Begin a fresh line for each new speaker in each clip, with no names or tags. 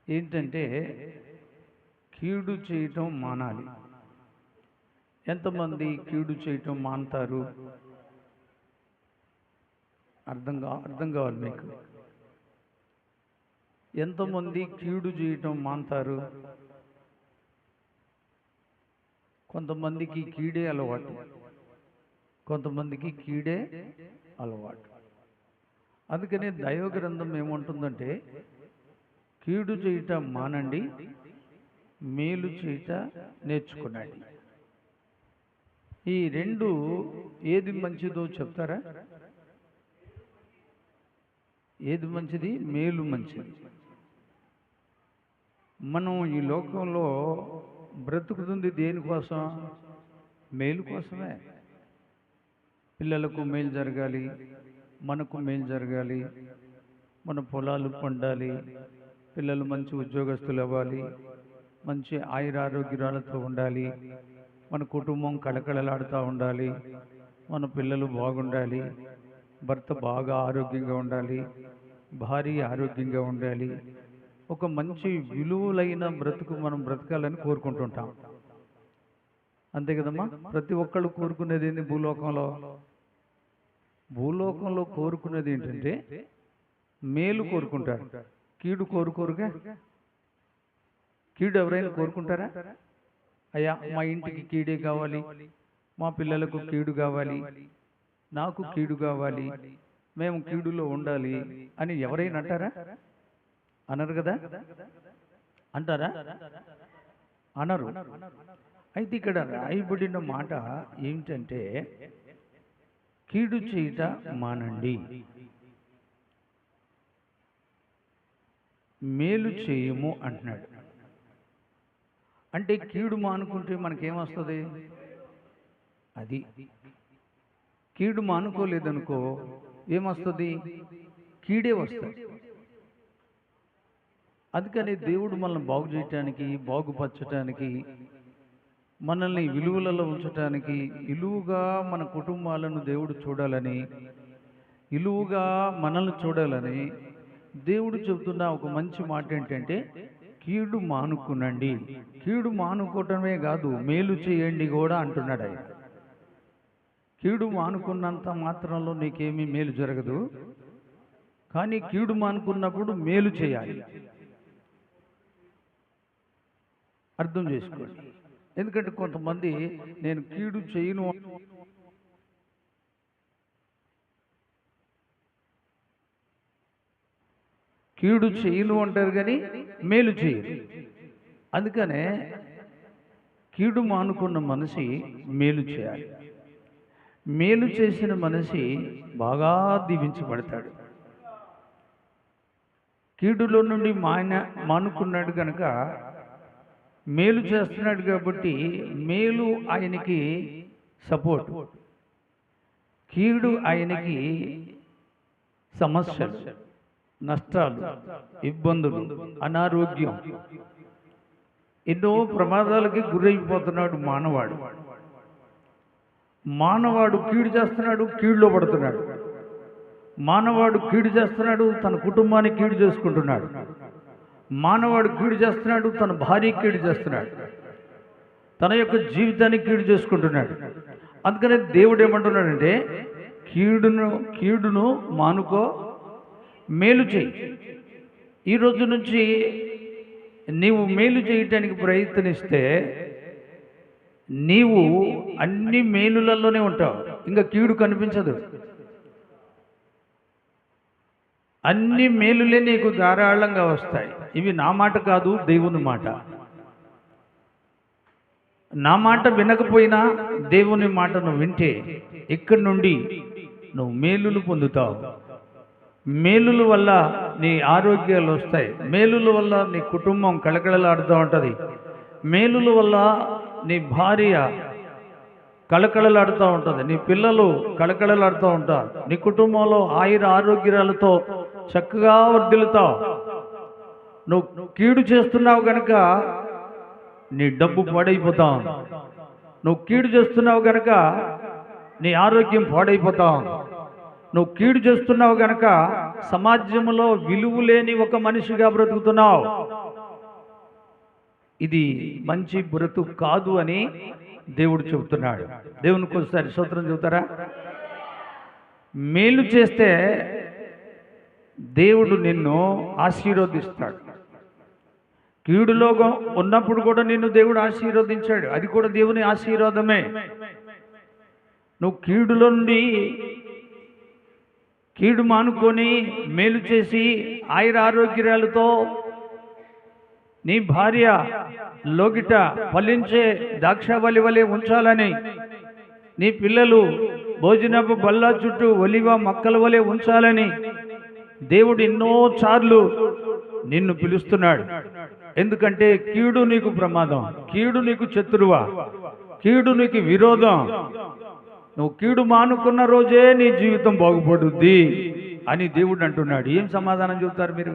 ఏంటంటే కీడు చేయటం మానాలి. ఎంతమంది కీడు చేయటం మానుతారు? అర్థం కావాలి మీకు. ఎంతమంది కీడు చేయటం మానుతారు? కొంతమందికి కీడే అలవాటు, కొంతమందికి కీడే అలవాటు. అందుకని దైవ గ్రంథం ఏమంటుందంటే కీడు చేయట మానండి, మేలు చేయట నేర్చుకునండి. ఈ రెండు ఏది మంచిదో చెప్తారా? ఏది మంచిది? మేలు మంచిది. మనం ఈ లోకంలో బ్రతుకుతుంది దేనికోసం? మేలు కోసమే. పిల్లలకు మేలు జరగాలి, మనకు మేలు జరగాలి, మన పొలాలు పండాలి, పిల్లలు మంచి ఉద్యోగస్తులు అవ్వాలి, మంచి ఆయురారోగ్యాలతో ఉండాలి, మన కుటుంబం కళకళలాడుతూ ఉండాలి, మన పిల్లలు బాగుండాలి, భర్త బాగా ఆరోగ్యంగా ఉండాలి, భార్య ఆరోగ్యంగా ఉండాలి. ఒక మంచి విలువలైన బ్రతుకు మనం బ్రతకాలని కోరుకుంటుంటాం. అంతే కదమ్మా? ప్రతి ఒక్కళ్ళు కోరుకునేది ఏంటి భూలోకంలో? భూలోకంలో కోరుకునేది ఏంటంటే మేలు కోరుకుంటారు, కీడు కోరుకోరుగా. కీడు ఎవరైనా కోరుకుంటారా? అయ్యా మా ఇంటికి కీడే కావాలి, మా పిల్లలకు కీడు కావాలి, నాకు కీడు కావాలి, మేము కీడులో ఉండాలి అని ఎవరైనా అంటారా? అనరు కదా? అంటారా? అనరు. అయితే ఇక్కడ రాయబడిన మాట ఏమిటంటే కీడు చేయట మానండి, మేలు చేయము అంటున్నాడు. అంటే కీడు మానుకుంటే మనకేమొస్తుంది? అది కీడు మానుకోలేదనుకో ఏమొస్తుంది? కీడే వస్తుంది. అందుకని దేవుడు మనల్ని బాగు చేయటానికి, బాగుపరచడానికి, మనల్ని విలువలలో ఉంచటానికి, ఇలువుగా మన కుటుంబాలను దేవుడు చూడాలని, ఇలువుగా మనల్ని చూడాలని దేవుడు చెబుతున్న ఒక మంచి మాట ఏంటంటే కీడు మానుకునండి. కీడు మానుకోవటమే కాదు, మేలు చేయండి కూడా అంటున్నాడు ఆయన. కీడు మానుకున్నంత మాత్రంలో నీకేమీ మేలు జరగదు, కానీ కీడు మానుకున్నప్పుడు మేలు చేయాలి. అర్థం చేసుకోండి. ఎందుకంటే కొంతమంది నేను కీడు చేయను అంటారు కానీ మేలు చేయరు. అందుకనే కీడు మానుకున్న మనిషి మేలు చేయాలి. మేలు చేసిన మనిషి బాగా దీవించబడతాడు. కీడులో నుండి మానుకున్నాడు కనుక మేలు చేస్తున్నాడు కాబట్టి మేలు ఆయనకి సపోర్ట్, కీడు ఆయనకి సమస్యలు, నష్టాలు, ఇబ్బందులు, అనారోగ్యం, ఎన్నో ప్రమాదాలకి గురైపోతున్నాడు మానవాడు కీడు చేస్తున్నాడు, కీడులో పడుతున్నాడు. మానవాడు కీడు చేస్తున్నాడు, తన కుటుంబాన్ని కీడు చేసుకుంటున్నాడు. మానవాడు కీడు చేస్తున్నాడు, తన భార్య కీడు చేస్తున్నాడు, తన యొక్క జీవితాన్ని కీడు చేసుకుంటున్నాడు. అందుకనే దేవుడు ఏమంటున్నాడంటే కీడును మానుకో, మేలు చేయి. ఈ రోజు నుంచి నీవు మేలు చేయటానికి ప్రయత్నిస్తే నీవు అన్ని మేలులలోనే ఉంటావు, ఇంకా కీడు కనిపించదు. అన్ని మేలులే నీకు ధారాళంగా వస్తాయి. ఇవి నా మాట కాదు, దేవుని మాట. నా మాట వినకపోయినా దేవుని మాటను వింటే ఇక్కడి నుండి నువ్వు మేలులు పొందుతావు. మేలుల వల్ల నీ ఆరోగ్యాలు వస్తాయి, మేలుల వల్ల నీ కుటుంబం కళకళలాడుతూ ఉంటుంది, మేలుల వల్ల నీ భార్య కళకళలాడుతూ ఉంటుంది, నీ పిల్లలు కళకళలాడుతూ ఉంటారు, నీ కుటుంబంలో ఆరోగ్యాలతో చక్కగా వర్ధిల్లుతావు. నువ్వు కీడు చేస్తున్నావు కనుక నీ డబ్బు పాడైపోతావు, నువ్వు కీడు చేస్తున్నావు కనుక నీ ఆరోగ్యం పాడైపోతావు, నువ్వు కీడు చేస్తున్నావు గనక సమాజంలో విలువ లేని ఒక మనిషిగా బ్రతుకుతున్నావు. ఇది మంచి బ్రతుకు కాదు అని దేవుడు చెబుతున్నాడు. దేవునికి ఒకసారి స్తోత్రం చెబుతారా? మేలు చేస్తే దేవుడు నిన్ను ఆశీర్వదిస్తాడు. కీడులో ఉన్నప్పుడు కూడా నిన్ను దేవుడు ఆశీర్వదించాడు. అది కూడా దేవుని ఆశీర్వాదమే. నువ్వు కీడులో నుండి కీడు మానుకొని మేలు చేసి ఆయుర ఆరోగ్యాలతో నీ భార్య లోగిట ఫలించే ద్రాక్షవల్లి వలె ఉంచాలని, నీ పిల్లలు భోజనపు బల్ల చుట్టూ ఒలివ మొక్కల వలె ఉంచాలని దేవుడు ఎన్నోసార్లు నిన్ను పిలుస్తున్నాడు. ఎందుకంటే కీడు నీకు ప్రమాదం, కీడు నీకు శత్రువా, కీడు నీకు విరోధం. నువ్వు కీడు మానుకున్న రోజే నీ జీవితం బాగుపడుద్ది అని దేవుడు అంటున్నాడు. ఏం సమాధానం చెబుతారు మీరు?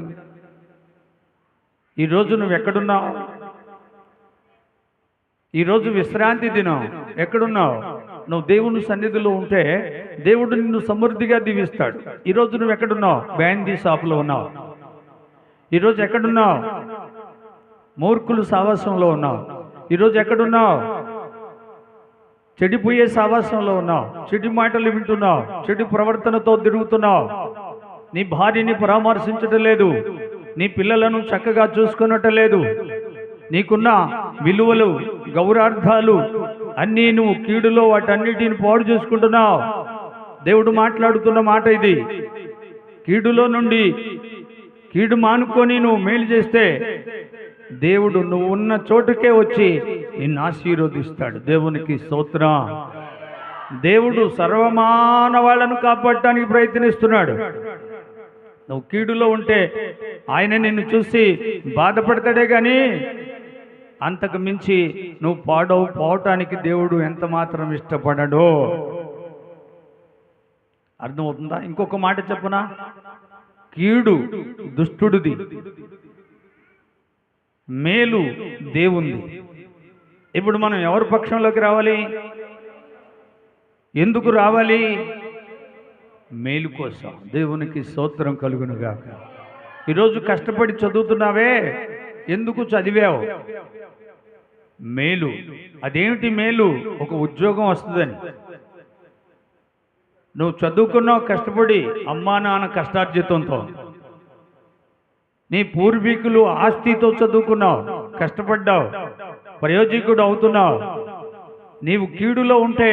ఈరోజు నువ్వు ఎక్కడున్నావు? ఈరోజు విశ్రాంతి దినం. ఎక్కడున్నావు? నువ్వు దేవుని సన్నిధిలో ఉంటే దేవుడు నిన్ను సమృద్ధిగా దీవిస్తాడు. ఈరోజు నువ్వు ఎక్కడున్నావు? బ్యాండీ షాపులో ఉన్నావు. ఈరోజు ఎక్కడున్నావు? మూర్ఖులు సావాసంలో ఉన్నావు. ఈరోజు ఎక్కడున్నావు? చెడిపోయే సావాసంలో ఉన్నావు. చెడు మాటలు వింటున్నావు, చెడు ప్రవర్తనతో తిరుగుతున్నావు. నీ భార్యని పరామర్శించటం లేదు, నీ పిల్లలను చక్కగా చూసుకున్నట్టు లేదు. నీకున్న విలువలు గౌరవార్థాలు అన్నీ నువ్వు కీడులో వాటన్నిటిని పాడు చేసుకుంటున్నావు. దేవుడు మాట్లాడుతున్న మాట ఇది. కీడులో నుండి కీడు మానుకొని నువ్వు మేలు చేస్తే దేవుడు నువ్వు ఉన్న చోటుకే వచ్చి నిన్ను ఆశీర్వదిస్తాడు. దేవునికి స్తోత్రం. దేవుడు సర్వమానవాళ్లను కాపాడటానికి ప్రయత్నిస్తున్నాడు. నువ్వు కీడులో ఉంటే ఆయన నిన్ను చూసి బాధపడతాడే కానీ అంతకు మించి నువ్వు పోవటానికి దేవుడు ఎంత మాత్రం ఇష్టపడడో. అర్థమవుతుందా? ఇంకొక మాట చెప్పునా? కీడు దుష్టుడిది, మేలు దేవుంది. ఇప్పుడు మనం ఎవరి పక్షంలోకి రావాలి? ఎందుకు రావాలి? మేలు కోసం. దేవునికి స్తోత్రం కలుగునుగాక. ఈరోజు కష్టపడి చదువుతున్నావే, ఎందుకు చదివావు? మేలు. అదేమిటి మేలు? ఒక ఉద్యోగం వస్తుందని. నువ్వు చదువుకున్నావు కష్టపడి, అమ్మా నాన్న కష్టార్జితంతో. నీ పూర్వీకులు ఆస్తితో చదువుకున్నావు, కష్టపడ్డావు, ప్రయోజకుడు అవుతున్నావు. నీవు కీడులో ఉంటే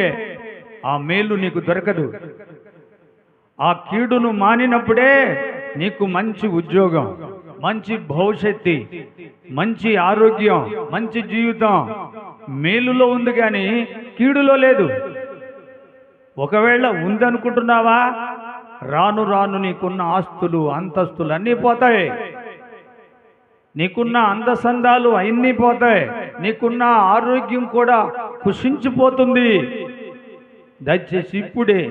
ఆ మేలు నీకు దొరకదు. ఆ కీడును మానినప్పుడే నీకు మంచి ఉద్యోగం, మంచి భవిష్యత్తు, మంచి ఆరోగ్యం, మంచి జీవితం మేలులో ఉంది కానీ కీడులో లేదు. ఒకవేళ ఉందనుకుంటున్నావా, రాను రాను నీకున్న ఆస్తులు అంతస్తులు అన్నీ పోతాయి. నీకున్న అందసందాలు అన్నీ పోతాయి. నీకున్న ఆరోగ్యం కూడా కుషించిపోతుంది. దయచేసి ఇప్పుడే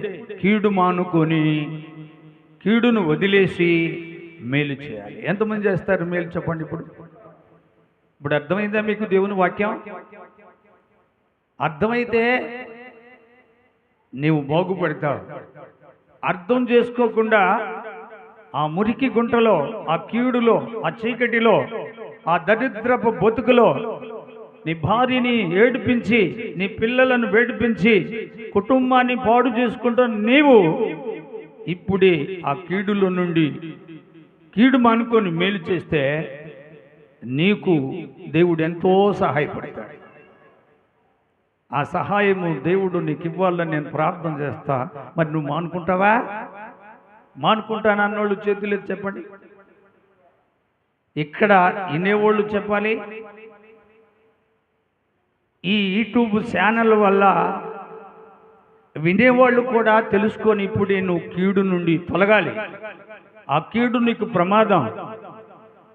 కీడు మానుకొని కీడును వదిలేసి మేలు చేయాలి. ఎంతమంది చేస్తారు మేలు? చెప్పండి. ఇప్పుడు అర్థమైందా మీకు దేవుని వాక్యం? అర్థమైతే నీవు బాగుపడతావు. అర్థం చేసుకోకుండా ఆ మురికి గుంటలో, ఆ కీడులో, ఆ చీకటిలో, ఆ దరిద్రపు బతుకులో నీ భార్యని ఏడిపించి, నీ పిల్లలను వేడిపించి, కుటుంబాన్ని పాడు చేసుకుంటూ నీవు ఇప్పుడే ఆ కీడులో నుండి కీడు మానుకొని మేలు చేస్తే నీకు దేవుడు ఎంతో సహాయపడతాడు. ఆ సహాయము దేవుడు నీకు ఇవ్వాలని నేను ప్రార్థన చేస్తా. మరి నువ్వు మానుకుంటావా? మానుకుంటానన్నోళ్ళు చేతులు చెప్పండి. ఇక్కడ వినేవాళ్ళు చెప్పాలి. ఈ యూట్యూబ్ ఛానల్ వల్ల వినేవాళ్ళు కూడా తెలుసుకొని ఇప్పుడే నువ్వు కీడు నుండి తొలగాలి. ఆ కీడు నీకు ప్రమాదం.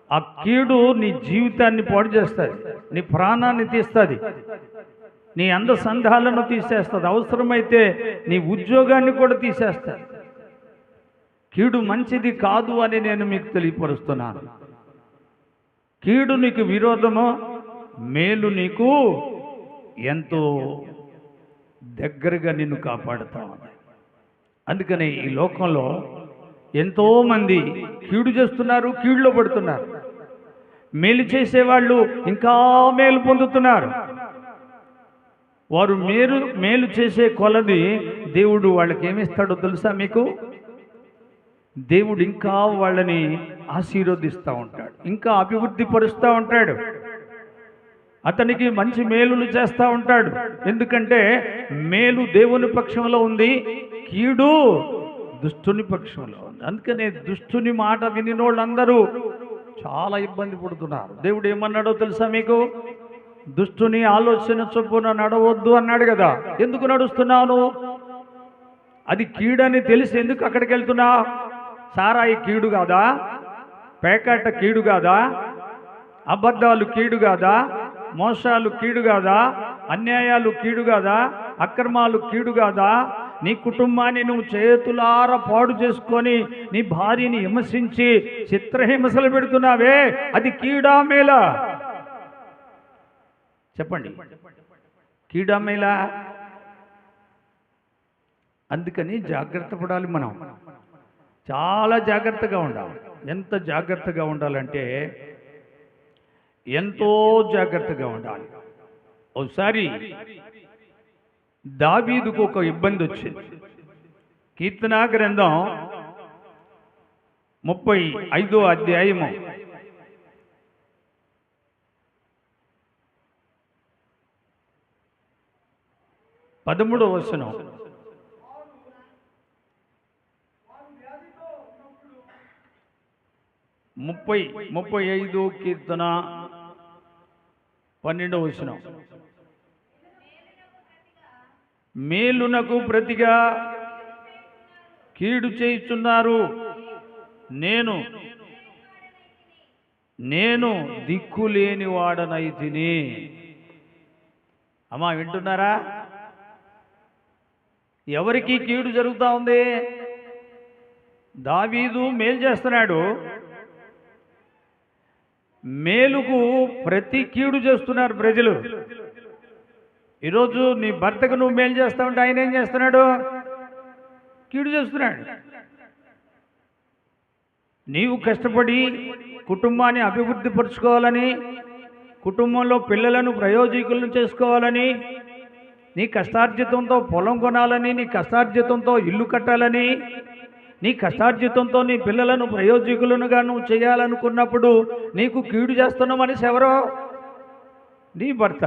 ఆ కీడు నీ జీవితాన్ని పాడు చేస్తుంది, నీ ప్రాణాన్ని తీస్తుంది, నీ అందసంధాలను తీసేస్తుంది, అవసరమైతే నీ ఉద్యోగాన్ని కూడా తీసేస్తుంది. కీడు మంచిది కాదు అని నేను మీకు తెలియపరుస్తున్నాను. కీడు నీకు విరోధము, మేలు నీకు ఎంతో దగ్గరగా నిన్ను కాపాడుతా ఉంది. అందుకని ఈ లోకంలో ఎంతోమంది కీడు చేస్తున్నారు, కీడులో పడుతున్నారు. మేలు చేసేవాళ్ళు ఇంకా మేలు పొందుతున్నారు. వారు మేలు చేసే కొలది దేవుడు వాళ్ళకి ఏమిస్తాడో తెలుసా మీకు? దేవుడు ఇంకా వాళ్ళని ఆశీర్వదిస్తూ ఉంటాడు, ఇంకా అభివృద్ధి పరుస్తూ ఉంటాడు, అతనికి మంచి మేలులు చేస్తూ ఉంటాడు. ఎందుకంటే మేలు దేవుని పక్షంలో ఉంది, కీడు దుష్టుని పక్షంలో ఉంది. అందుకనే దుష్టుని మాట విని వాళ్ళందరూ చాలా ఇబ్బంది పడుతున్నారు. దేవుడు ఏమన్నాడో తెలుసా మీకు? దుష్టుని ఆలోచన చొప్పున నడవద్దు అన్నాడు కదా. ఎందుకు నడుస్తున్నావు? అది కీడని తెలిసి ఎందుకు అక్కడికి వెళ్తున్నా? సారాయి కీడు కాదా? పేకాట కీడు కాదా? అబద్ధాలు కీడు కాదా? మోసాలు కీడు కాదా? అన్యాయాలు కీడు కాదా? అక్రమాలు కీడు కాదా? నీ కుటుంబాన్ని నువ్వు చేతులారా పాడు చేసుకొని నీ భార్యని హింసించి చిత్రహింసలు పెడుతున్నావే, అది కీడా మేలా? చెప్పండి, కీడా మేలా? అందుకని జాగ్రత్త పడాలి. మనం చాలా జాగ్రత్తగా ఉండాలి. ఎంత జాగ్రత్తగా ఉండాలంటే ఎంతో జాగ్రత్తగా ఉండాలి. ఒకసారి దావీదుకు ఒక ఇబ్బంది వచ్చింది. కీర్తనా గ్రంథం 35వ అధ్యాయము 13వ వచనం. 35 కీర్తన 12వ వచనం. మేలునకు ప్రతిగా కీడు చేయుచున్నారు, నేను దిక్కులేని వాడనైతిని. అమ్మా వింటున్నారా? ఎవరికి కీడు జరుగుతూ ఉంది? దావీదు మేలు చేస్తున్నాడు, మేలుకు ప్రతి కీడు చేస్తున్నారు ప్రజలు. ఈరోజు నీ భర్తకు నువ్వు మేలు చేస్తా ఉంటే ఆయన ఏం చేస్తున్నాడు? కీడు చేస్తున్నాడు. నీవు కష్టపడి కుటుంబాన్ని అభివృద్ధి పరుచుకోవాలని, కుటుంబంలో పిల్లలను ప్రయోజకులను చేసుకోవాలని, నీ కష్టార్జితంతో పొలం కొనాలని, నీ కష్టార్జితంతో ఇల్లు కట్టాలని, నీ కష్టార్జితంతో నీ పిల్లలను ప్రయోజకులుగా నువ్వు చేయాలనుకున్నప్పుడు నీకు కీడు చేస్తున్న మనిషి ఎవరో? నీ భర్త.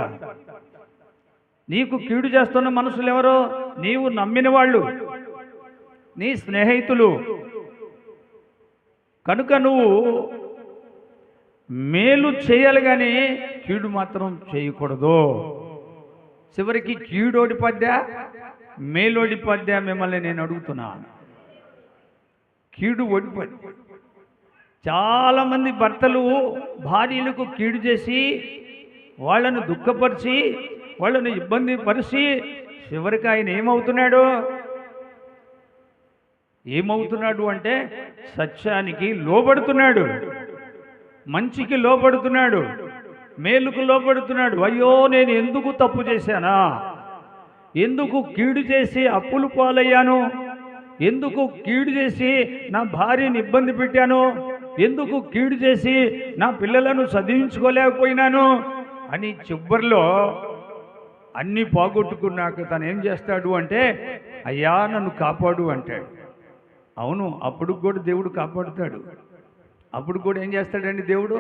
నీకు కీడు చేస్తున్న మనుషులు ఎవరో? నీవు నమ్మిన వాళ్ళు, నీ స్నేహితులు. కనుక నువ్వు మేలు చేయాలి కానీ కీడు మాత్రం చేయకూడదు. చివరికి కీడోడిపద్దా మేలోడిపద్దా? మిమ్మల్ని నేను అడుగుతున్నాను. కీడు ఓడిపోద్ది. చాలామంది భర్తలు భార్యలకు కీడు చేసి వాళ్ళను దుఃఖపరిచి వాళ్ళను ఇబ్బంది పరిచి చివరికి ఆయన ఏమవుతున్నాడు అంటే సత్యానికి లోబడుతున్నాడు, మంచికి లోబడుతున్నాడు, మేలుకు లోబడుతున్నాడు. అయ్యో నేను ఎందుకు తప్పు చేశానా? ఎందుకు కీడు చేసి అప్పులు పాలయ్యాను? ఎందుకు కీడు చేసి నా భార్యని ఇబ్బంది పెట్టాను? ఎందుకు కీడు చేసి నా పిల్లలను చదివించుకోలేకపోయినాను అని చివరిలో అన్నీ పోగొట్టుకున్నాక తను ఏం చేస్తాడు అంటే, అయ్యా నన్ను కాపాడు అంటాడు. అవును, అప్పుడు కూడా దేవుడు కాపాడుతాడు. అప్పుడు కూడా ఏం చేస్తాడండి దేవుడు?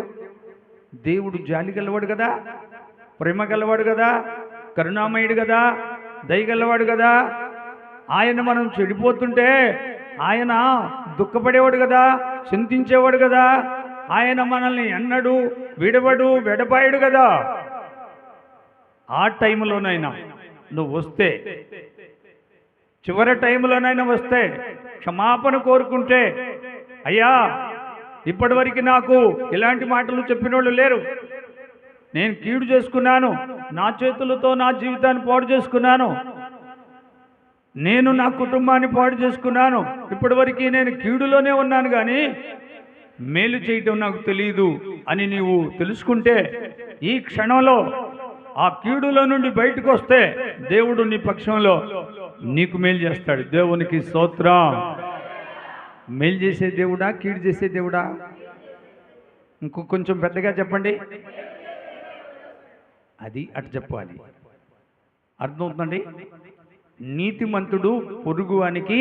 దేవుడు జాలి గలవాడు కదా, ప్రేమ గలవాడు కదా, కరుణామయుడు కదా, దయగలవాడు కదా. ఆయన మనం చెడిపోతుంటే ఆయన దుఃఖపడేవాడు కదా, చింతించేవాడు కదా. ఆయన మనల్ని ఎన్నడూ విడబాయడు కదా. ఆ టైంలోనైనా నువ్వు వస్తే, చివరి టైంలోనైనా వస్తే క్షమాపణ కోరుకుంటే, అయ్యా ఇప్పటివరకు నాకు ఇలాంటి మాటలు చెప్పిన వాళ్ళు లేరు, నేను కీడు చేసుకున్నాను, నా చేతులతో నా జీవితాన్ని పాడు చేసుకున్నాను, నేను నా కుటుంబాన్ని పాడు చేసుకున్నాను, ఇప్పటివరకు నేను కీడులోనే ఉన్నాను కానీ మేలు చేయటం నాకు తెలియదు అని నీవు తెలుసుకుంటే, ఈ క్షణంలో ఆ కీడులో నుండి బయటకు వస్తే దేవుడు నీ పక్షంలో నీకు మేలు చేస్తాడు. దేవునికి స్తోత్రం. మేలు చేసే దేవుడా, కీడు చేసే దేవుడా? కొంచెం పెద్దగా చెప్పండి. అది అటు చెప్పాలి. అర్థమవుతుందండి? నీతిమంతుడు పొరుగువానికి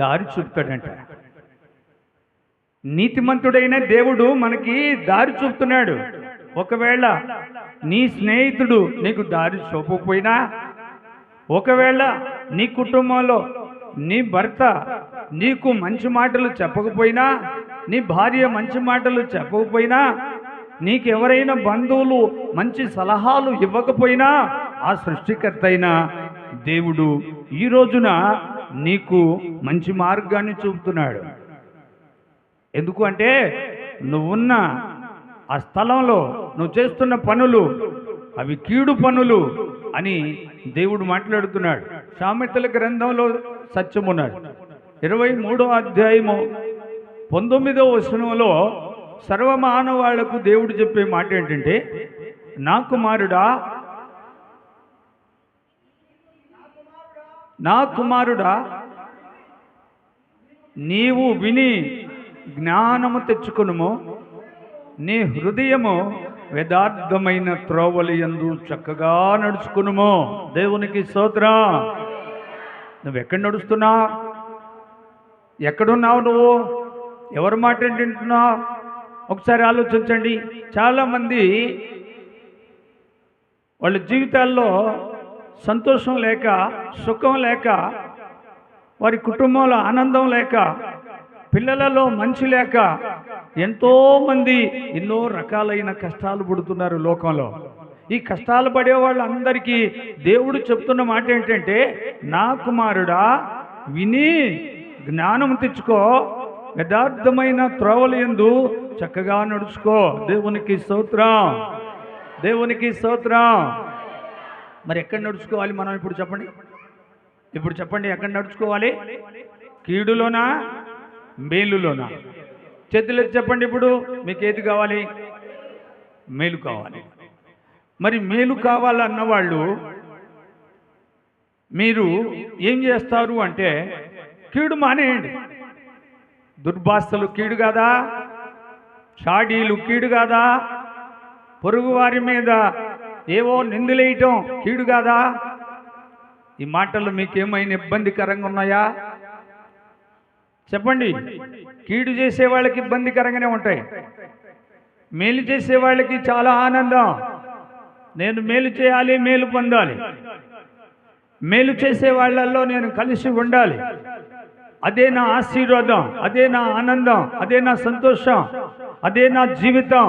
దారి చూపుతాడంట. నీతిమంతుడైన దేవుడు మనకి దారి చూపుతున్నాడు. ఒకవేళ నీ స్నేహితుడు నీకు దారి చూపకపోయినా, ఒకవేళ నీ కుటుంబంలో నీ భర్త నీకు మంచి మాటలు చెప్పకపోయినా, నీ భార్య మంచి మాటలు చెప్పకపోయినా, నీకెవరైనా బంధువులు మంచి సలహాలు ఇవ్వకపోయినా, ఆ సృష్టికర్త అయిన దేవుడు ఈ రోజున నీకు మంచి మార్గాన్ని చూపుతున్నాడు. ఎందుకు అంటే నువ్వున్న ఆ స్థలంలో నువ్వు చేస్తున్న పనులు అవి కీడు పనులు అని దేవుడు మాట్లాడుతున్నాడు. సామెతల గ్రంథంలో సత్యమున్నాడు. 23వ అధ్యాయము 19వ వచనంలో సర్వమానవాళ్లకు దేవుడు చెప్పే మాట ఏంటంటే, నా కుమారుడా నీవు విని జ్ఞానము తెచ్చుకొనుము, నీ హృదయము యథార్థమైన త్రోవలు యందు చక్కగా నడుచుకునుము. దేవునికి స్తోత్రం. నువ్వెక్కడ నడుస్తున్నావు? ఎక్కడున్నావు? నువ్వు ఎవరి మాట వింటున్నావు? ఒకసారి ఆలోచించండి. చాలామంది వాళ్ళ జీవితాల్లో సంతోషం లేక, సుఖం లేక, వారి కుటుంబంలో ఆనందం లేక, పిల్లలలో మంచి లేక ఎంతోమంది ఎన్నో రకాలైన కష్టాలు పడుతున్నారు లోకంలో. ఈ కష్టాలు పడే వాళ్ళందరికీ దేవుడు చెప్తున్న మాట ఏంటంటే, నా కుమారుడా విని జ్ఞానం తెచ్చుకో, యథార్థమైన త్రోవల యందు చక్కగా నడుచుకో. దేవునికి స్తోత్రం. దేవునికి స్తోత్రం. మరి ఎక్కడ నడుచుకోవాలి మనం? ఇప్పుడు చెప్పండి ఎక్కడ నడుచుకోవాలి? కీడులోనా, మేలులోనా? చేతులు చెప్పండి. ఇప్పుడు మీకు ఏది కావాలి? మేలు కావాలి. మరి మేలు కావాలన్న వాళ్ళు మీరు ఏం చేస్తారు అంటే, కీడు మానేయండి. దుర్భాషలు కీడు కాదా? షాడీలు కీడు కాదా? పొరుగు వారి మీద ఏవో నిందులేయటం కీడు కాదా? ఈ మాటలు మీకేమైనా ఇబ్బందికరంగా ఉన్నాయా? చెప్పండి. కీడు చేసే వాళ్ళకి ఇబ్బందికరంగానే ఉంటాయి. మేలు చేసే వాళ్ళకి చాలా ఆనందం. నేను మేలు చేయాలి, మేలు పొందాలి, మేలు చేసే వాళ్ళల్లో నేను కలిసి ఉండాలి, అదే నా ఆశీర్వాదం, అదే నా ఆనందం, అదే నా సంతోషం, అదే నా జీవితం.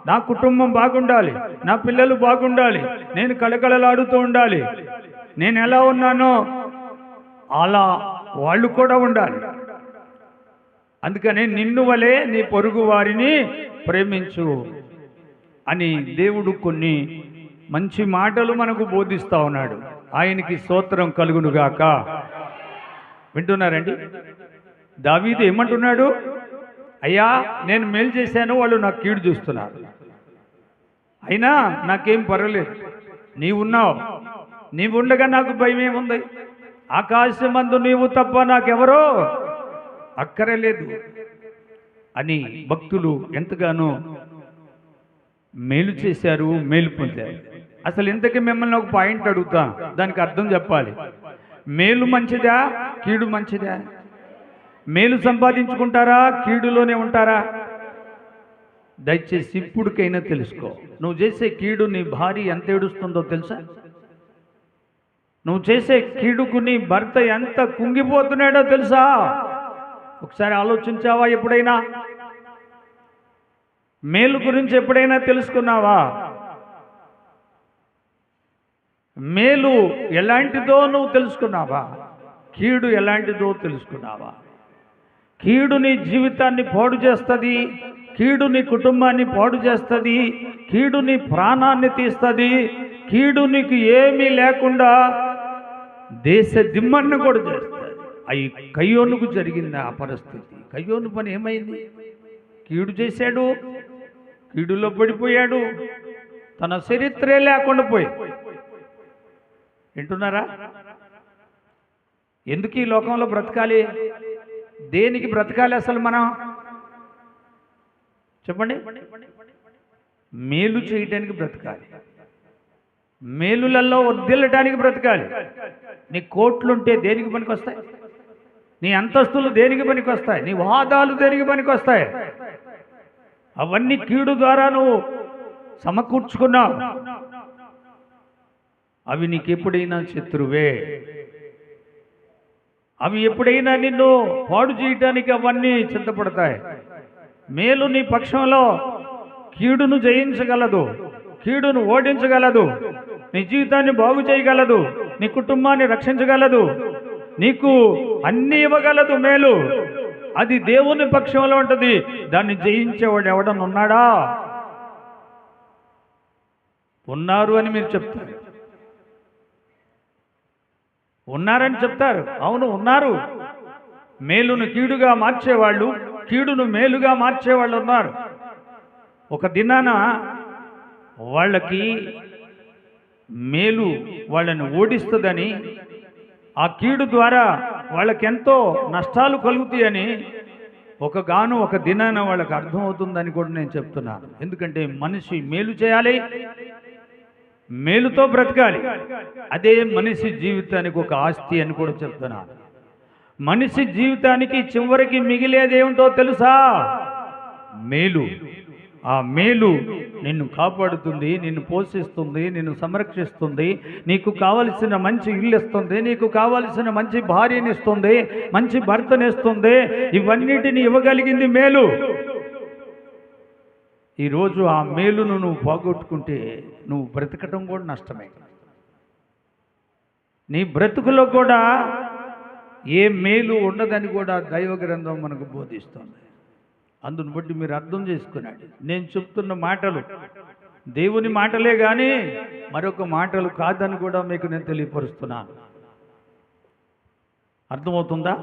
నా కుటుంబం బాగుండాలి, నా పిల్లలు బాగుండాలి, నేను కళకళలాడుతూ ఉండాలి, నేను ఎలా ఉన్నానో అలా వాళ్ళు కూడా ఉండాలి. అందుకని నిన్ను వలె నీ పొరుగు వారిని ప్రేమించు అని దేవుడు కొన్ని మంచి మాటలు మనకు బోధిస్తూ ఉన్నాడు. ఆయనకి స్తోత్రం కలుగునుగాక. వింటున్నారండి? దావీదు ఏమంటున్నాడు? అయ్యా నేను మేలు చేశాను, వాళ్ళు నాకు కీడు చూస్తున్నారు, అయినా నాకేం పర్వాలేదు, నీవున్నావు, నీవుండగా నాకు భయం ఏముంది? ఆకాశమందు నీవు తప్ప నాకెవరో అక్కరలేదు అని భక్తులు ఎంతగానో మేలు చేశారు, మేలు పొందారు. అసలు ఇంతకీ మిమ్మల్ని ఒక పాయింట్ అడుగుతా, దానికి అర్థం చెప్పాలి. మేలు మంచిదా, కీడు మంచిదా? మేలు సంపాదించుకుంటారా, కీడులోనే ఉంటారా? దయచేసి ఇప్పుడుకైనా తెలుసుకో. నువ్వు చేసే కీడు నీ భార్య ఎంత ఏడుస్తుందో తెలుసా? నువ్వు చేసే కీడుకు నీ భర్త ఎంత కుంగిపోతున్నాడో తెలుసా? ఒకసారి ఆలోచించావా? ఎప్పుడైనా మేలు గురించి ఎప్పుడైనా తెలుసుకున్నావా? మేలు ఎలాంటిదో నువ్వు తెలుసుకున్నావా? కీడు ఎలాంటిదో తెలుసుకున్నావా? కీడు నీ జీవితాన్ని పాడు చేస్తుంది, కీడు నీ కుటుంబాన్ని పాడు చేస్తుంది, కీడు నీ ప్రాణాన్ని తీస్తుంది, కీడు నీకు ఏమీ లేకుండా దేశ దిమ్మన్ని కూడా చేస్తుంది. అవి కయ్యోనుకు జరిగింది ఆ పరిస్థితి. కయ్యోను పని ఏమైంది? కీడు చేశాడు, కీడులో పడిపోయాడు, తన చరిత్రే లేకుండా పోయి. వింటున్నారా? ఎందుకు ఈ లోకంలో బ్రతకాలి? దేనికి బ్రతకాలి అసలు మనం? చెప్పండి. మేలు చేయటానికి బ్రతకాలి, మేలులలో వర్ధిల్లటానికి బ్రతకాలి. నీ కోట్లుంటే దేనికి పనికొస్తాయి? నీ అంతస్తులు దేనికి పనికొస్తాయి? నీ వాదాలు దేనికి పనికొస్తాయి? అవన్నీ కీడు ద్వారా నువ్వు సమకూర్చుకున్నావు. అవి నీకెప్పుడైనా శత్రువే. అవి ఎప్పుడైనా నిన్ను పాడు చేయటానికి అవన్నీ సిద్ధపడతాయి. మేలు నీ పక్షంలో కీడును జయించగలదు, కీడును ఓడించగలదు, నీ జీవితాన్ని బాగు చేయగలదు, నీ కుటుంబాన్ని రక్షించగలదు, నీకు అన్ని ఇవ్వగలదు మేలు. అది దేవుని పక్షంలో ఉంటుంది. దాన్ని జయించేవాడు ఎవడన్నా ఉన్నాడా? ఉన్నారు అని మీరు చెప్తారు, ఉన్నారని చెప్తారు. అవును, ఉన్నారు. మేలును కీడుగా మార్చేవాళ్ళు, కీడును మేలుగా మార్చేవాళ్ళు ఉన్నారు. ఒక దినాన వాళ్ళకి మేలు వాళ్ళని ఓడిస్తుందని, ఆ కీడు ద్వారా వాళ్ళకెంతో నష్టాలు కలుగుతాయని ఒక దినాన వాళ్ళకి అర్థమవుతుందని కూడా నేను చెప్తున్నాను. ఎందుకంటే మనిషి మేలు చేయాలి, మేలుతో బ్రతకాలి. అదే మనిషి జీవితానికి ఒక ఆస్తి అని కూడా చెప్తున్నాను. మనిషి జీవితానికి చివరికి మిగిలేదేమిటో తెలుసా? మేలు. ఆ మేలు నిన్ను కాపాడుతుంది, నిన్ను పోషిస్తుంది, నిన్ను సంరక్షిస్తుంది, నీకు కావలసిన మంచి ఇల్లు ఇస్తుంది, నీకు కావలసిన మంచి భార్యని ఇస్తుంది, మంచి భర్తనిస్తుంది. ఇవన్నిటిని ఇవ్వగలిగింది మేలు. ఈరోజు ఆ మేలును నువ్వు పోగొట్టుకుంటే నువ్వు బ్రతకటం కూడా నష్టమే. నీ బ్రతుకులో కూడా ఏ మేలు ఉండదని కూడా దైవ గ్రంథం మనకు బోధిస్తుంది. అందును బట్టి మీరు అర్థం చేసుకున్నాడు. నేను చెప్తున్న మాటలు దేవుని మాటలే కానీ మరొక మాటలు కాదని కూడా మీకు నేను తెలియపరుస్తున్నాను. అర్థమవుతుందా?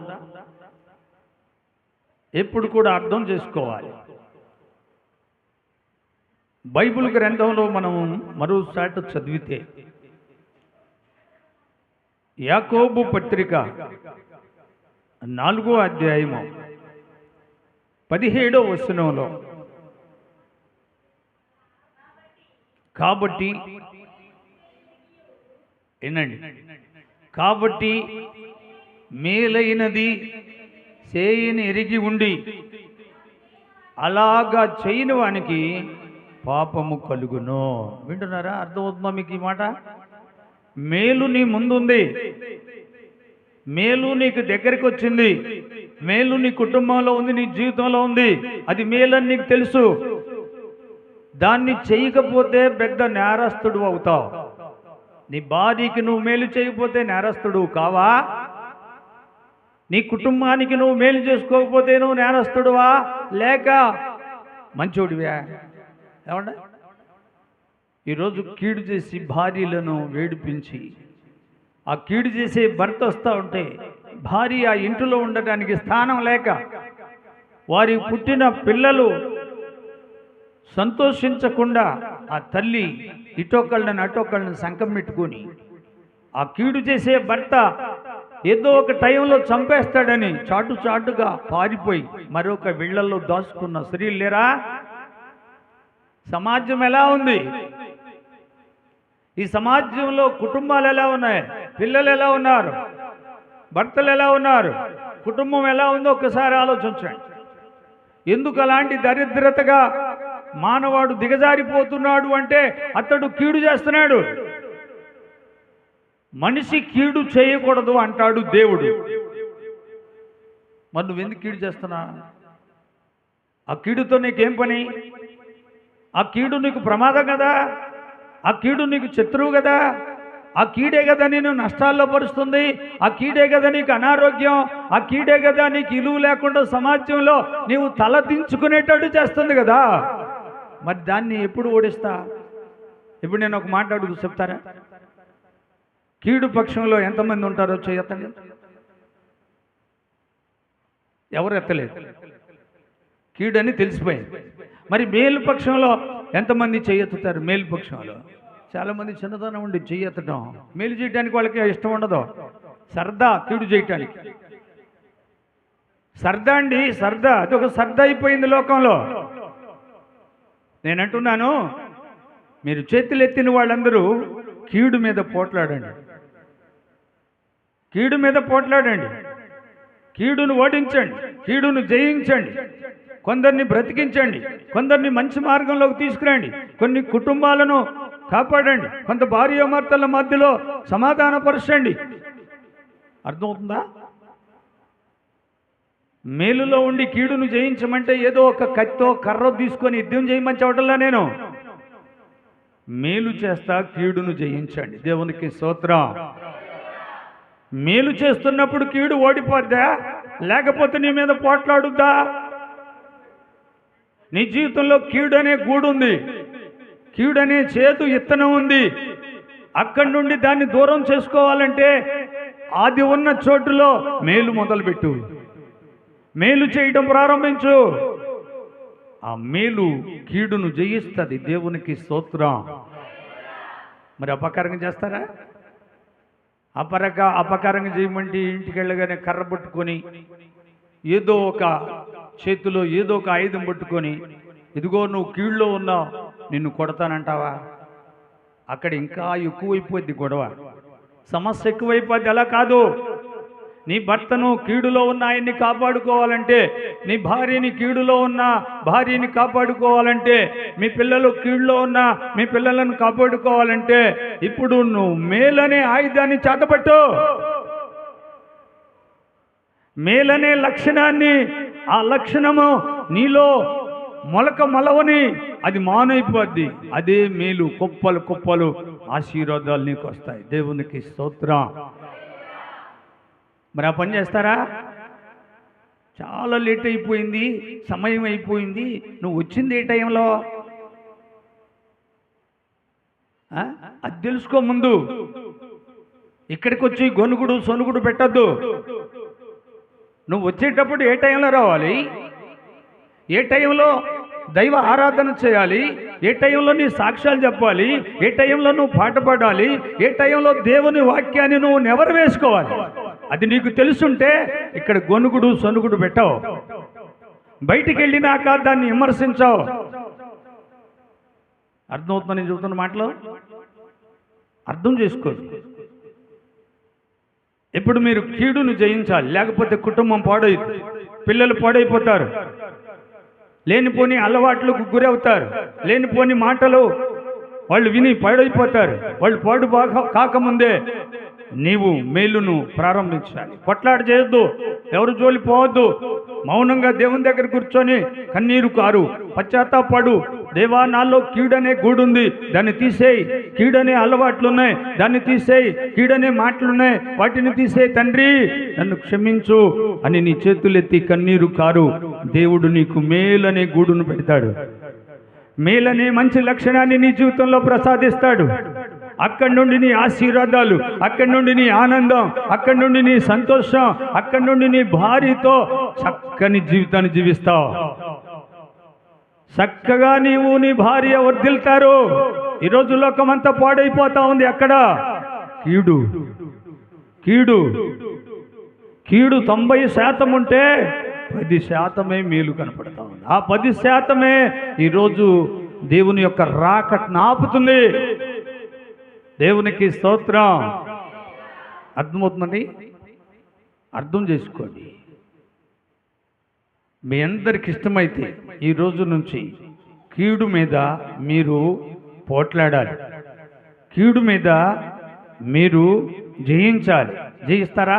ఎప్పుడు కూడా అర్థం చేసుకోవాలి. బైబిల్ గ్రంథంలో మనం మరోసారి చదివితే యాకోబు పత్రిక 4వ అధ్యాయము 17వ వచనంలో, కాబట్టి వినండి, కాబట్టి మేలైనది చేయని ఎరిగి ఉండి అలాగా చేయని వానికి పాపము కలుగును. వింటున్నారా? అర్థమవుతుందా మీకు ఈ మాట? మేలు నీ ముందుంది, మేలు నీకు దగ్గరికి వచ్చింది, మేలు నీ కుటుంబంలో ఉంది, నీ జీవితంలో ఉంది. అది మేలని నీకు తెలుసు. దాన్ని చేయకపోతే పెద్ద నేరస్తుడు అవుతావు. నీ భార్యకి నువ్వు మేలు చేయకపోతే నేరస్తుడు కావా? నీ కుటుంబానికి నువ్వు మేలు చేసుకోకపోతే నువ్వు నేరస్తుడువా లేక మంచోడివా? ఏమంటే ఈరోజు కీడు చేసి భార్యలను వేడిపించి ఆ కీడు చేసే భర్త వస్తూ ఉంటే భార్య ఆ ఇంటిలో ఉండటానికి స్థానం లేక వారి పుట్టిన పిల్లలు సంతోషించకుండా ఆ తల్లి ఇటొకళ్ళని అటొకళ్ళని సంకం పెట్టుకొని ఆ కీడు చేసే భర్త ఏదో ఒక టైంలో చంపేస్తాడని చాటుగా పారిపోయి మరొక విళ్లలో దాచుకున్న స్త్రీలు లేరా? సమాజం ఎలా ఉంది? ఈ సమాజంలో కుటుంబాలు ఎలా ఉన్నాయి? పిల్లలు ఎలా ఉన్నారు? భర్తలు ఎలా ఉన్నారు? కుటుంబం ఎలా ఉందో ఒక్కసారి ఆలోచించండి. ఎందుకు అలాంటి దరిద్రతగా మానవాడు దిగజారిపోతున్నాడు అంటే అతడు కీడు చేస్తున్నాడు. మనిషి కీడు చేయకూడదు అంటాడు దేవుడు. మరి నువ్వెందుకు కీడు చేస్తున్నా? ఆ కీడుతో నీకేం పని? ఆ కీడు నీకు ప్రమాదం కదా, ఆ కీడు నీకు శత్రువు కదా, ఆ కీడే కదా నేను నష్టాల్లో పరుస్తుంది, ఆ కీడే కదా నీకు అనారోగ్యం, ఆ కీడే కదా నీకు ఇలువ లేకుండా సమాజంలో నీవు తల దించుకునేటట్టు చేస్తుంది కదా. మరి దాన్ని ఎప్పుడు ఓడిస్తా? ఇప్పుడు నేను ఒక మాట అడుగు చెప్తారా? కీడు పక్షంలో ఎంతమంది ఉంటారో చేయతండి. ఎవరు ఎత్తలేదు, కీడని తెలిసిపోయింది. మరి మేలు పక్షంలో ఎంతమంది చేయెత్తుతారు? మేలు పక్షంలో చాలామంది చిన్నతనం ఉండి చెయ్యెత్తడం, మేలు చేయడానికి వాళ్ళకి ఇష్టం ఉండదు. సరదా కీడు చేయటానికి. సరదా అండి, సరదా. అదొక సరదా అయిపోయింది లోకంలో. నేనంటున్నాను, మీరు చేతులు ఎత్తిన వాళ్ళందరూ కీడు మీద పోట్లాడండి, కీడు మీద పోట్లాడండి, కీడును ఓడించండి, కీడును జయించండి. కొందరిని బ్రతికించండి, కొందరిని మంచి మార్గంలోకి తీసుకురండి, కొన్ని కుటుంబాలను కాపాడండి, కొంత భార్యాభర్తల మధ్యలో సమాధానపరచండి. అర్థమవుతుందా? మేలులో ఉండి కీడును జయించమంటే ఏదో ఒక కత్తో కర్ర తీసుకొని యుద్ధం చేయమని చెప్పటంలా నేను. మేలు చేస్తా, కీడును జయించండి. దేవునికి స్తోత్రం. మేలు చేస్తున్నప్పుడు కీడు ఓడిపోద్దా, లేకపోతే నీ మీద పోట్లాడుద్దా? నీ జీవితంలో కీడనే గూడుంది, కీడనే చేదు ఇత్తనం ఉంది. అక్కడి నుండి దాన్ని దూరం చేసుకోవాలంటే అది ఉన్న చోటులో మేలు మొదలుపెట్టు, మేలు చేయడం ప్రారంభించు. ఆ మేలు కీడును జయిస్తుంది. దేవునికి స్తోత్రం. మరి అపకారంగా చేస్తారా? అపకారంగా చేయమంటే ఇంటికి వెళ్ళగానే కర్ర పట్టుకొని ఏదో ఒక చేతిలో ఏదో ఒక ఆయుధం పట్టుకొని, ఇదిగో నువ్వు కీళ్ళలో ఉన్నావు, నిన్ను కొడతానంటావా? అక్కడ ఇంకా ఎక్కువైపోద్ది గొడవ, సమస్య ఎక్కువైపోద్ది. అలా కాదు. నీ భర్తను కీడులో ఉన్న ఆయన్ని కాపాడుకోవాలంటే, నీ భార్యని కీడులో ఉన్న భార్యని కాపాడుకోవాలంటే, మీ పిల్లలు కీడులో ఉన్న మీ పిల్లలను కాపాడుకోవాలంటే ఇప్పుడు నువ్వు మేలనే ఆయుధాన్ని చేతపట్టు. మేలనే లక్షణాన్ని, ఆ లక్షణము నీలో మొలక మలవని అది మానైపోద్ది. అదే మేలు. కుప్పలు కుప్పలు ఆశీర్వాదాలు నీకు వస్తాయి. దేవునికి స్తోత్రం. మరి ఆ పని చేస్తారా? చాలా లేట్ అయిపోయింది, సమయం అయిపోయింది. నువ్వు వచ్చింది ఏ టైంలో అది తెలుసుకో ముందు. ఇక్కడికి వచ్చి గొనుగుడు సొనుగుడు పెట్టద్దు. నువ్వు వచ్చేటప్పుడు ఏ టైంలో రావాలి, ఏ టైంలో దైవ ఆరాధన చేయాలి, ఏ టైంలో నీ సాక్ష్యాలు చెప్పాలి, ఏ టైంలో నువ్వు పాట పాడాలి, ఏ టైంలో దేవుని వాక్యాన్ని నువ్వు నెవరు వేసుకోవాలి, అది నీకు తెలుసుంటే ఇక్కడ గొనుగుడు సొనుగుడు పెట్టావు. బయటికి వెళ్ళినాక దాన్ని విమర్శించావు. అర్థమవుతుందని నేను చెబుతున్న మాటలు అర్థం చేసుకోండి. ఇప్పుడు మీరు కీడును జయించాలి, లేకపోతే కుటుంబం పాడైతుంది, పిల్లలు పాడైపోతారు, లేనిపోని అలవాట్లకు గురవుతారు, లేనిపోని మాటలు వాళ్ళు విని పాడైపోతారు. వాళ్ళు పాడు బాగా కాకముందే నీవు మేలును ప్రారంభించాలి. కొట్లాట చేయొద్దు, ఎవరు జోలి పోవద్దు. మౌనంగా దేవుని దగ్గర కూర్చొని కన్నీరు కారు, పశ్చాత్తాపడు. దేవా, నాలో కీడనే గూడుంది, దాన్ని తీసేయి. కీడనే అలవాట్లున్నాయి, దాన్ని తీసేయి. కీడనే మాటలున్నాయి, వాటిని తీసేయి. తండ్రి, నన్ను క్షమించు అని నీ చేతులెత్తి కన్నీరు కారు. దేవుడు నీకు మేలనే గూడును పెడతాడు. మేలనే మంచి లక్షణాన్ని నీ జీవితంలో ప్రసాదిస్తాడు. అక్కడి నుండి నీ ఆశీర్వాదాలు, అక్కడి నుండి నీ ఆనందం, అక్కడి నుండి నీ సంతోషం, అక్కడి నుండి నీ భార్యతో చక్కని జీవితాన్ని జీవిస్తావు. చక్కగా నీవు నీ భార్య వర్ధిల్తారు. ఈరోజు లోకమంతా పాడైపోతా ఉంది. అక్కడ కీడు కీడు కీడు 90% ఉంటే 10% మేలు కనపడతా ఉంది. ఆ 10% ఈరోజు దేవుని యొక్క రాకట్ను ఆపుతుంది. దేవునికి స్తోత్రం. అర్థమవుతుందండి? అర్థం చేసుకోండి. మీ అందరికి ఇష్టమైతే ఈ రోజు నుంచి కీడు మీద మీరు పోట్లాడాలి, కీడు మీద మీరు జయించాలి. జయిస్తారా?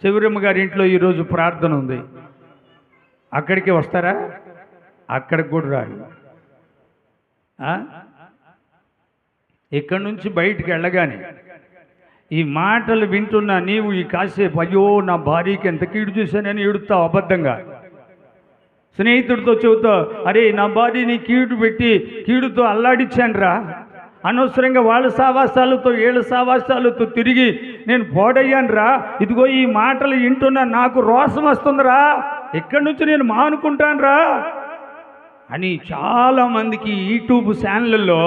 చెవిరమ్మ గారి ఇంట్లో ఈరోజు ప్రార్థన ఉంది, అక్కడికి వస్తారా? అక్కడికి కూడా రారు. ఇక్కడి నుంచి బయటికి వెళ్ళగానే ఈ మాటలు వింటున్నా నీవు ఈ కాసేపు అయ్యో నా భార్యకి ఎంత కీడు చేశానని ఏడుస్తావు. అబద్ధంగా స్నేహితుడితో చెబుతావు, అరే నా భార్యని కీడు పెట్టి కీడుతో అల్లాడిచ్చానురా, అనవసరంగా వాళ్ళ సావాసాలతో వీళ్ళ సావాసాలతో తిరిగి నేను పోడయ్యానురా, ఇదిగో ఈ మాటలు వింటున్నా నాకు రోషం వస్తుందిరా, ఇక్కడి నుంచి నేను మానుకుంటానురా అని చాలామందికి యూట్యూబ్ ఛానళ్ళల్లో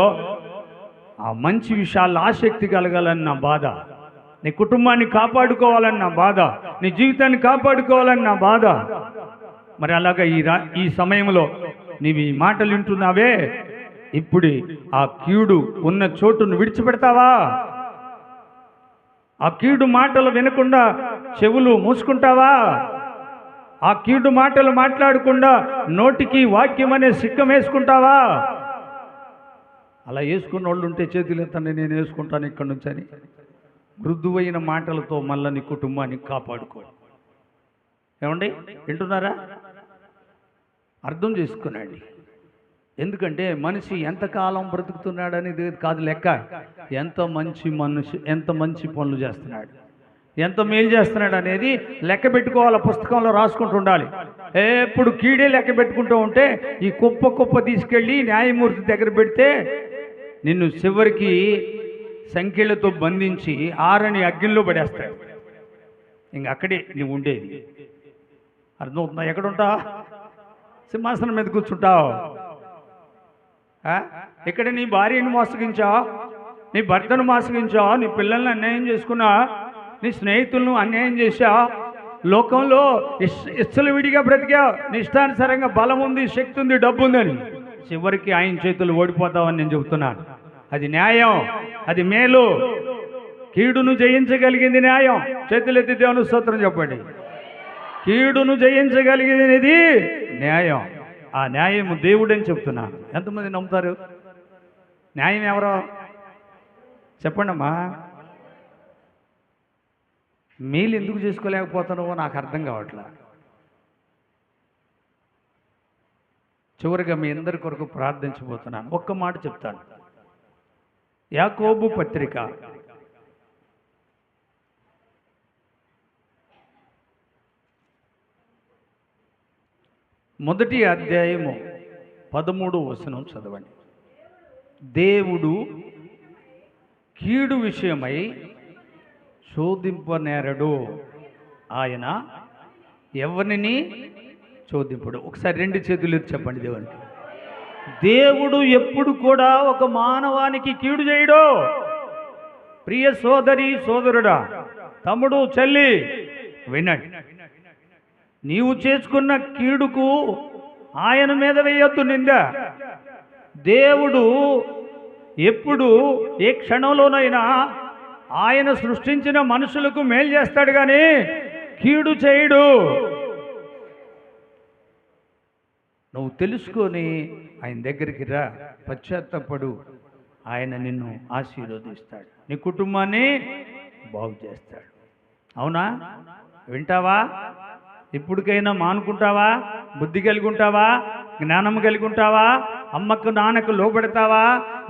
ఆ మంచి విషయాల్లో ఆసక్తి కలగాలని నా బాధ. నీ కుటుంబాన్ని కాపాడుకోవాలన్న బాధ, నీ జీవితాన్ని కాపాడుకోవాలన్న బాధ. మరి అలాగా ఈ సమయంలో నీవు ఈ మాటలు వింటున్నావే, ఇప్పుడు ఆ కీడు ఉన్న చోటును విడిచిపెడతావా? ఆ కీడు మాటలు వినకుండా చెవులు మూసుకుంటావా? ఆ కీడు మాటలు మాట్లాడకుండా నోటికి వాక్యం అనే సిక్కం వేసుకుంటావా? అలా వేసుకున్న వాళ్ళు ఉంటే చేతులు ఎత్తండి, నేను వేసుకుంటాను ఇక్కడి నుంచి అని. మృదువైన మాటలతో మళ్ళీ నీ కుటుంబాన్ని కాపాడుకో. ఏమండి, వింటున్నారా? అర్థం చేసుకునండి. ఎందుకంటే మనిషి ఎంతకాలం బ్రతుకుతున్నాడు అనేది కాదు లెక్క, ఎంత మంచి పనులు చేస్తున్నాడు, ఎంత మేలు చేస్తున్నాడు అనేది లెక్క పెట్టుకోవాలి. పుస్తకంలో రాసుకుంటూ ఉండాలి. ఎప్పుడు కీడే లెక్క పెట్టుకుంటూ ఉంటే ఈ కుప్ప తీసుకెళ్ళి న్యాయమూర్తి దగ్గర పెడితే నిన్ను చివరికి సంఖ్యలతో బంధించి ఆరని అగ్నిలో పడేస్తాడు. ఇంక అక్కడే నువ్వు ఉండేది. అర్థమవుతుందా? ఎక్కడుంటా? సింహాసనం మీద కూర్చుంటావు. ఇక్కడ నీ భార్యను మోసగించావు, నీ భర్తను మోసగించావు, నీ పిల్లల్ని అన్యాయం చేసుకున్నా, నీ స్నేహితులను అన్యాయం చేశావు, లోకంలో ఇష్టలు విడిగా బ్రతికావు, నీ ఇష్టానుసారంగా బలం ఉంది, శక్తి ఉంది, డబ్బు ఉందని చివరికి ఆయన చేతులు ఓడిపోతావని నేను చెబుతున్నాను. అది న్యాయం, అది మేలు. కీడును జయించగలిగింది న్యాయం. చేతులెత్తి దేవుని స్తోత్రం చెప్పండి. కీడును జయించగలిగినది న్యాయం. ఆ న్యాయము దేవుడని చెప్తున్నాను. ఎంతమంది నమ్ముతారు? న్యాయం ఎవరో చెప్పండి అమ్మా. మేలు ఎందుకు చేసుకోలేకపోతున్నావో నాకు అర్థం కావట్లా. చివరిగా మీ అందరి కొరకు ప్రార్థించబోతున్నాను. ఒక్క మాట చెప్తాను. యాకోబు పత్రిక 1వ అధ్యాయము 13వ వచనం చదవండి. దేవుడు కీడు విషయమై శోధింపనేరడు, ఆయన ఎవరిని శోధింపడు. ఒకసారి 2 చేతులు చెప్పండి దేవునికి. దేవుడు ఎప్పుడు కూడా ఒక మానవానికి కీడు చేయడు. ప్రియ సోదరి సోదరుడా, తమ్ముడు చెల్లి వినండి. నీవు చేసుకున్న కీడుకు ఆయన మీద వేయొద్దు నింద. దేవుడు ఎప్పుడు ఏ క్షణంలోనైనా ఆయన సృష్టించిన మనుషులకు మేలు చేస్తాడు కానీ కీడు చేయడు. నువ్వు తెలుసుకొని ఆయన దగ్గరికి రా, పశ్చాత్తపడు, ఆయన నిన్ను ఆశీర్వదిస్తాడు, నీ కుటుంబాన్ని బాగు చేస్తాడు. అవునా? వింటావా? ఇప్పటికైనా మానుకుంటావా? బుద్ధి కలిగి ఉంటావా? జ్ఞానం కలిగి ఉంటావా? అమ్మకు నాన్నకు లోబడతావా?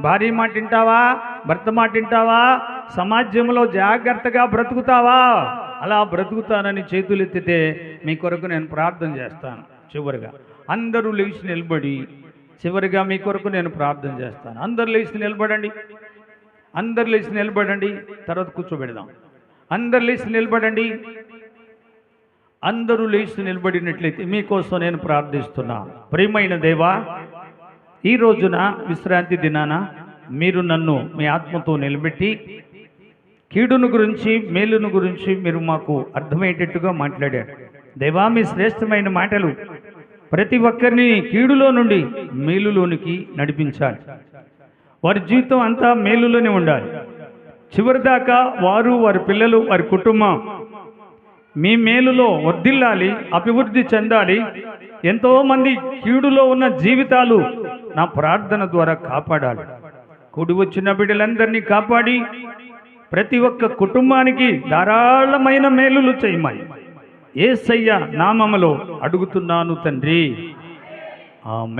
భార్య మాట వింటావా? భర్త మాట వింటావా? సమాజంలో జాగ్రత్తగా బ్రతుకుతావా? అలా బ్రతుకుతానని చేతులెత్తితే మీ కొరకు నేను ప్రార్థన చేస్తాను. చివరిగా అందరూ లేచి నిలబడి, చివరిగా మీ కొరకు నేను ప్రార్థన చేస్తాను. అందరు లేచి నిలబడండి. అందరు లేచి నిలబడండి. తర్వాత కూర్చోబెడదాం. అందరు లేచి నిలబడండి. అందరూ లేచి నిలబడినట్లయితే మీకోసం నేను ప్రార్థిస్తున్నాను. ప్రియమైన దేవా, ఈ రోజున విశ్రాంతి దినాన మీరు నన్ను మీ ఆత్మతో నిలబెట్టి కీడును గురించి మేలును గురించి మీరు మాకు అర్థమయ్యేటట్టుగా మాట్లాడారు. దేవా, మీ శ్రేష్టమైన మాటలు ప్రతి ఒక్కరిని కీడులో నుండి మేలులోనికి నడిపించాలి. వారి జీవితం అంతా మేలులోనే ఉండాలి. చివరిదాకా వారు, వారి పిల్లలు, వారి కుటుంబం మీ మేలులో వర్ధిల్లాలి, అభివృద్ధి చెందాలి. ఎంతోమంది కీడులో ఉన్న జీవితాలు నా ప్రార్థన ద్వారా కాపాడాలి. కూడి వచ్చిన బిడ్డలందరినీ కాపాడి ప్రతి ఒక్క కుటుంబానికి ధారాళమైన మేలులు చేయమని యేసయ్య నామములో అడుగుతున్నాను తండ్రి. ఆమేన్.